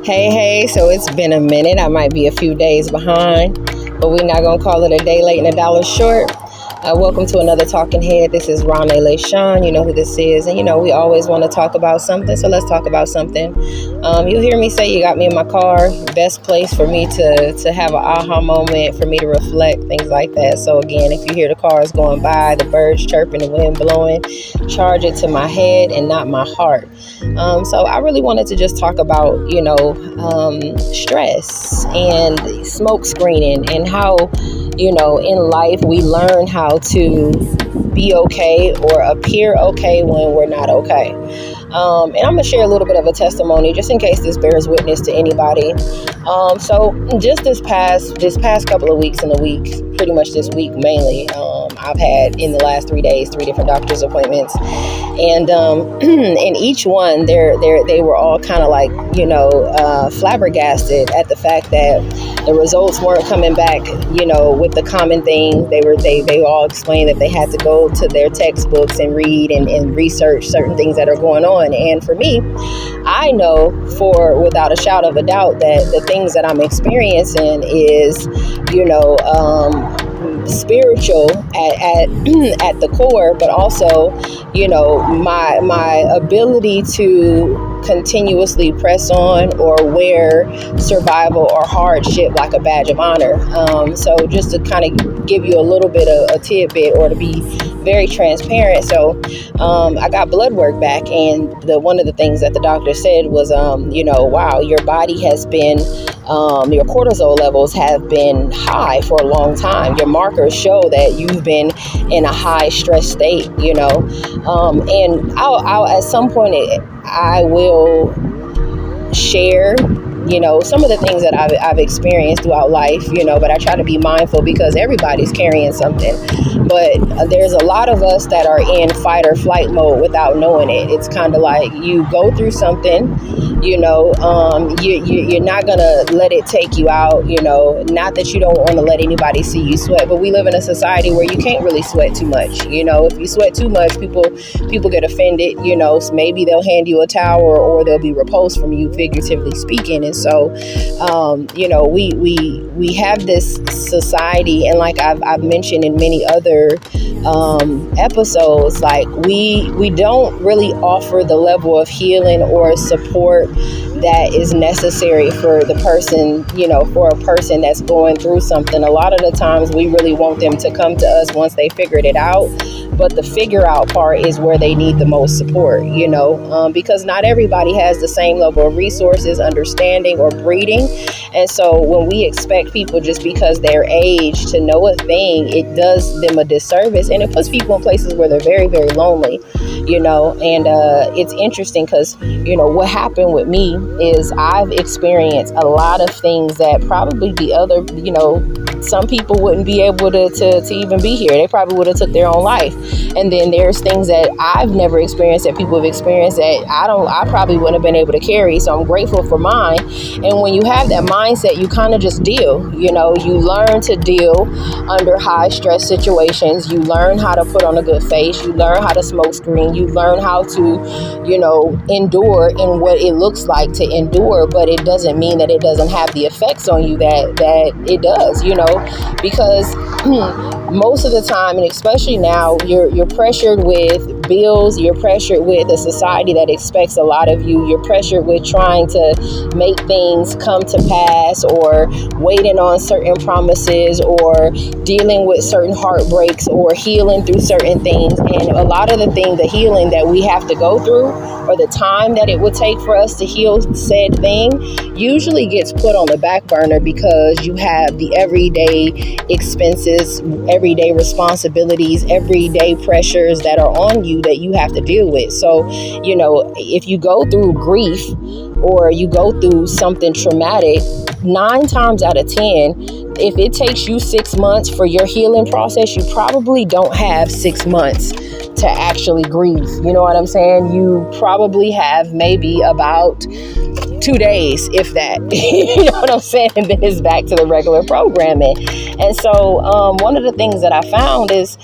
Hey, so it's been a minute. I might be a few days behind, but we're not going to call it a day late and a dollar short. Welcome to Another Talking Head. This is Rona'e Le'Shawn. You know who this is. And, we always want to talk about something, so let's talk about something. You'll hear me say you got me in my car. Best place for me to have an aha moment, for me to reflect, things like that. So, again, if you hear the cars going by, the birds chirping, the wind blowing, charge it to my head and not my heart. So I really wanted to just talk about, stress and smoke screening and how, in life we learn how to be okay or appear okay when we're not okay. And I'm going to share a little bit of a testimony just in case this bears witness to anybody. So just this past couple of weeks, in the week, pretty much this week mainly, I've had in the last 3 days 3 different doctor's appointments, and in each one they were all kind of like flabbergasted at the fact that the results weren't coming back with the common thing. They all explained that they had to go to their textbooks and read and research certain things that are going on. And for me, I know without a shadow of a doubt that the things that I'm experiencing is spiritual at the core, but also my ability to continuously press on or wear survival or hardship like a badge of honor. So just to kind of give you a little bit of a tidbit, or to be very transparent. So I got blood work back, and one of the things that the doctor said was, wow, your body has been, your cortisol levels have been high for a long time. Your markers show that you've been in a high stress state, and I'll at some point I will share some of the things that I've experienced throughout life, but I try to be mindful because everybody's carrying something. But there's a lot of us that are in fight or flight mode without knowing it. It's kind of like you go through something, you're not going to let it take you out, not that you don't want to let anybody see you sweat, but we live in a society where you can't really sweat too much. If you sweat too much, people get offended, so maybe they'll hand you a towel or they'll be repulsed from you, figuratively speaking. And so, we have this society, and like I've mentioned in many other episodes, like we don't really offer the level of healing or support that is necessary for the person, for a person that's going through something. A lot of the times we really want them to come to us once they figured it out, but the figure out part is where they need the most support, because not everybody has the same level of resources, understanding, or breeding. And so when we expect people just because they're aged to know a thing, it does them a disservice, and it puts people in places where they're very, very lonely, and it's interesting because, what happened with me is I've experienced a lot of things that probably the other, some people wouldn't be able to even be here. They probably would have took their own life. And then there's things that I've never experienced that people have experienced that I probably wouldn't have been able to carry. So I'm grateful for mine. And when you have that mindset, you kind of just deal, you learn to deal under high stress situations. You learn how to put on a good face. You learn how to smoke screen. You learn how to, endure in what it looks like to endure, but it doesn't mean that it doesn't have the effects on you that it does, because most of the time, and especially now, you're pressured with bills, you're pressured with a society that expects a lot of you, you're pressured with trying to make things come to pass, or waiting on certain promises, or dealing with certain heartbreaks, or healing through certain things. And a lot of the healing that we have to go through, or the time that it would take for us to heal said thing, usually gets put on the back burner because you have the everyday expenses, everyday responsibilities, everyday pressures that are on you that you have to deal with. So, if you go through grief or you go through something traumatic, 9 times out of 10, if it takes you 6 months for your healing process, you probably don't have 6 months to actually grieve. You know what I'm saying? You probably have maybe about 2 days, if that. You know what I'm saying? And then it's back to the regular programming. And so one of the things that I found is,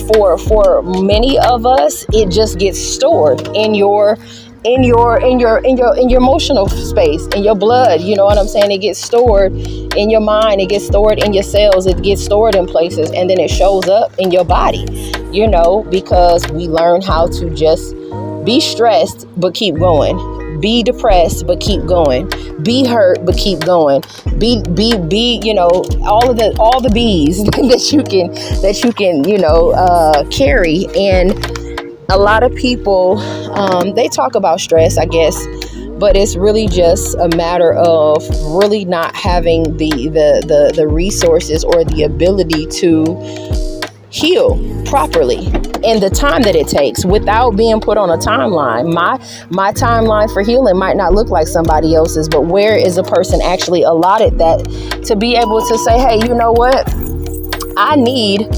for many of us, it just gets stored in your in your emotional space, in your blood. You know what I'm saying? It gets stored in your mind, it gets stored in your cells, it gets stored in places, and then it shows up in your body, because we learn how to just be stressed but keep going, be depressed but keep going, be hurt but keep going, be all the bees that you can carry. And a lot of people, they talk about stress, I guess, but it's really just a matter of really not having the resources or the ability to heal properly in the time that it takes, without being put on a timeline. My timeline for healing might not look like somebody else's, but where is a person actually allotted that to be able to say, hey, you know what? I need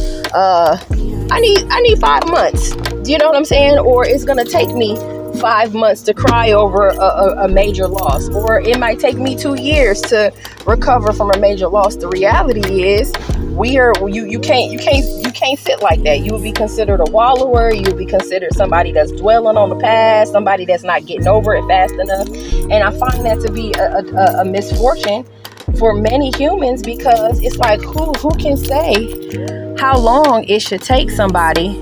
5 months. You know what I'm saying? Or it's going to take me 5 months to cry over a major loss, or it might take me 2 years to recover from a major loss. The reality is, you can't sit like that. You would be considered a wallower. You would be considered somebody that's dwelling on the past, somebody that's not getting over it fast enough. And I find that to be a misfortune for many humans, because it's like, who can say how long it should take somebody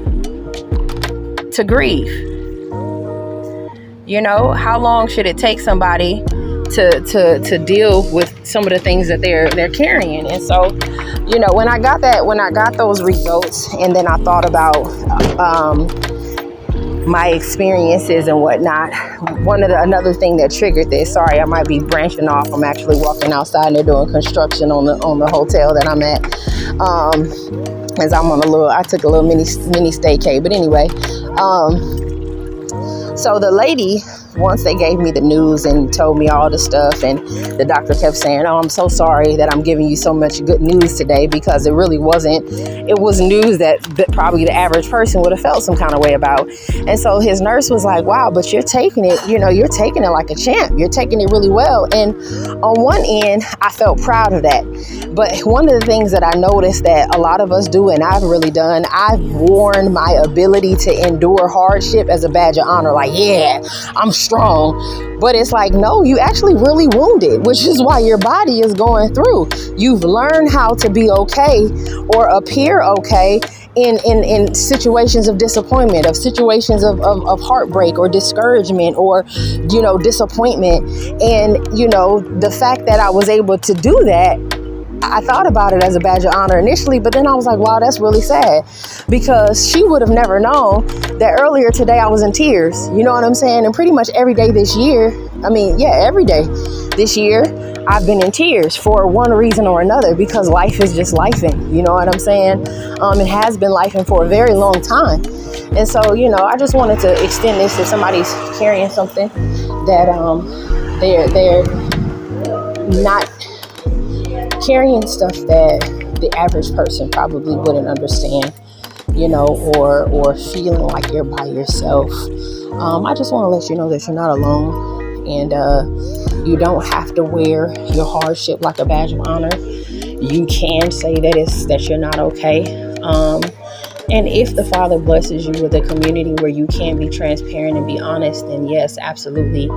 to grieve? How long should it take somebody to deal with some of the things that they're carrying? And so, when I got those results, and then I thought about my experiences and whatnot, another thing that triggered this. Sorry, I might be branching off. I'm actually walking outside and they're doing construction on the hotel that I'm at. As I took a little mini staycay. But anyway, so the lady, once they gave me the news and told me all the stuff, and the doctor kept saying, oh, I'm so sorry that I'm giving you so much good news today, because it really wasn't. It was news that probably the average person would have felt some kind of way about. And so his nurse was like, wow, but you're taking it, you're taking it like a champ. You're taking it really well. And on one end, I felt proud of that. But one of the things that I noticed that a lot of us do, and I've really done, I've worn my ability to endure hardship as a badge of honor. Like, yeah, I'm strong. But it's like, no, you actually really wounded, which is why your body is going through. You've learned how to be okay or appear okay in situations of disappointment, of situations of heartbreak or discouragement or, disappointment. And, the fact that I was able to do that, I thought about it as a badge of honor initially, but then I was like, wow, that's really sad, because she would have never known that earlier today I was in tears. You know what I'm saying? And pretty much every day this year, every day this year, I've been in tears for one reason or another, because life is just lifing. You know what I'm saying? It has been lifing for a very long time. And so, I just wanted to extend this if somebody's carrying something that they're not carrying, stuff that the average person probably wouldn't understand, or feeling like you're by yourself. I just want to let you know that you're not alone, and you don't have to wear your hardship like a badge of honor. You can say that you're not okay. And if the Father blesses you with a community where you can be transparent and be honest, then yes, absolutely,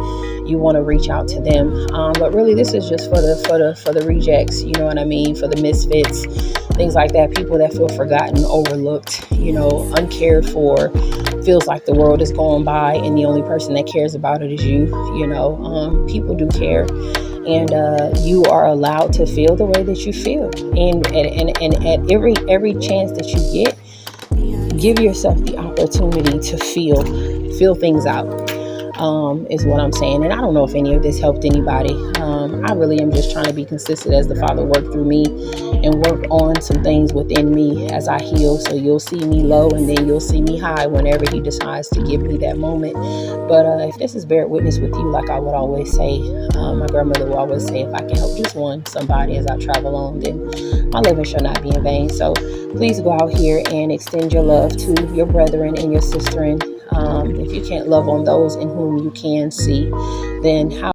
you want to reach out to them. But really, this is just for the rejects. You know what I mean? For the misfits, things like that. People that feel forgotten, overlooked, uncared for. Feels like the world is going by, and the only person that cares about it is you. People do care. And you are allowed to feel the way that you feel. And at every chance that you get, give yourself the opportunity to feel things out, is what I'm saying. And I don't know if any of this helped anybody. I really am just trying to be consistent as the Father worked through me and work on some things within me as I heal. So you'll see me low, and then you'll see me high whenever He decides to give me that moment. But if this is bear witness with you, like I would always say, my grandmother would always say, if I can help just somebody as I travel on, then my living shall not be in vain. So please go out here and extend your love to your brethren and your sister. And if you can't love on those in whom you can see, then how